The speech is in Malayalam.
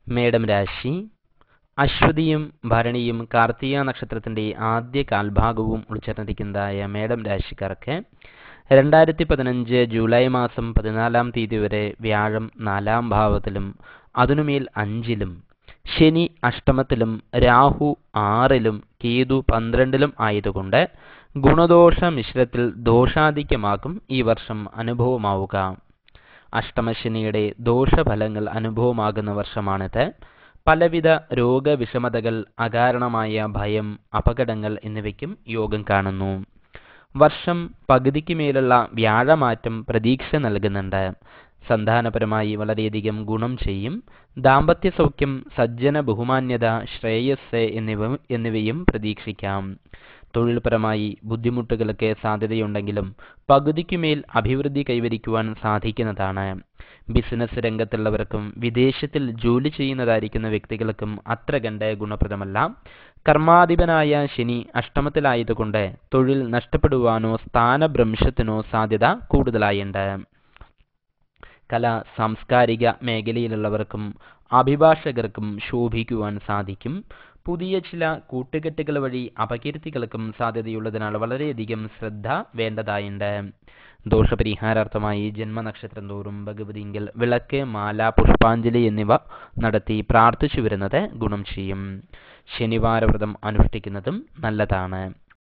മേടം രാശി. അശ്വതിയും ഭരണിയും കാർത്തിക നക്ഷത്രത്തിന്റെ ആദ്യ കാൽഭാഗവും ഉൾച്ചേർന്നിരിക്കുന്നതായ മേടം രാശിക്കാർക്ക് 2015 ജൂലൈ മാസം 14 തീയതി വരെ വ്യാഴം 4-ാം ഭാവത്തിലും അതിനുമേൽ 5-ലും, ശനി അഷ്ടമത്തിലും, രാഹു 6-ലും, കേതു 12-ലും ആയതുകൊണ്ട് ഗുണദോഷ മിശ്രത്തിൽ ദോഷാധിക്യമാകും ഈ വർഷം അനുഭവമാവുക. അഷ്ടമശനിയുടെ ദോഷഫലങ്ങൾ അനുഭവമാകുന്ന വർഷമാണിത്. പലവിധ രോഗവിഷമതകൾ, അകാരണമായ ഭയം, അപകടങ്ങൾ എന്നിവയ്ക്കും യോഗം കാണുന്നു. വർഷം പകുതിക്ക് മേലുള്ള വ്യാഴമാറ്റം പ്രതീക്ഷ നൽകുന്നുണ്ട്. സന്താനപരമായി വളരെയധികം ഗുണം ചെയ്യും. ദാമ്പത്യ സൗഖ്യം, സജ്ജന ബഹുമാന്യത, ശ്രേയസ് എന്നിവയും പ്രതീക്ഷിക്കാം. തൊഴിൽപരമായി ബുദ്ധിമുട്ടുകൾക്ക് സാധ്യതയുണ്ടെങ്കിലും പകുതിക്കുമേൽ അഭിവൃദ്ധി കൈവരിക്കുവാൻ സാധിക്കുന്നതാണ്. ബിസിനസ് രംഗത്തുള്ളവർക്കും വിദേശത്തിൽ ജോലി ചെയ്യുന്നതായിരിക്കുന്ന വ്യക്തികൾക്കും അത്ര കണ്ട് ഗുണപ്രദമല്ല. കർമാധിപനായ ശനി അഷ്ടമത്തിലായതുകൊണ്ട് തൊഴിൽ നഷ്ടപ്പെടുവാനോ സ്ഥാനഭ്രംശത്തിനോ സാധ്യത കൂടുതലായുണ്ട്. കലാ സാംസ്കാരിക മേഖലയിലുള്ളവർക്കും അഭിഭാഷകർക്കും ശോഭിക്കുവാൻ സാധിക്കും. പുതിയ ചില കൂട്ടുകെട്ടുകൾ വഴി അപകീർത്തികൾക്കും സാധ്യതയുള്ളതിനാൽ വളരെയധികം ശ്രദ്ധ വേണ്ടതായുണ്ട്. ദോഷപരിഹാരാർത്ഥമായി ജന്മനക്ഷത്രം തോറും ഭഗവതിങ്കൽ വിളക്ക്, മാല, പുഷ്പാഞ്ജലി എന്നിവ നടത്തി പ്രാർത്ഥിച്ചു വരുന്നത് ഗുണം ചെയ്യും. ശനിവാരവ്രതം അനുഷ്ഠിക്കുന്നതും നല്ലതാണ്.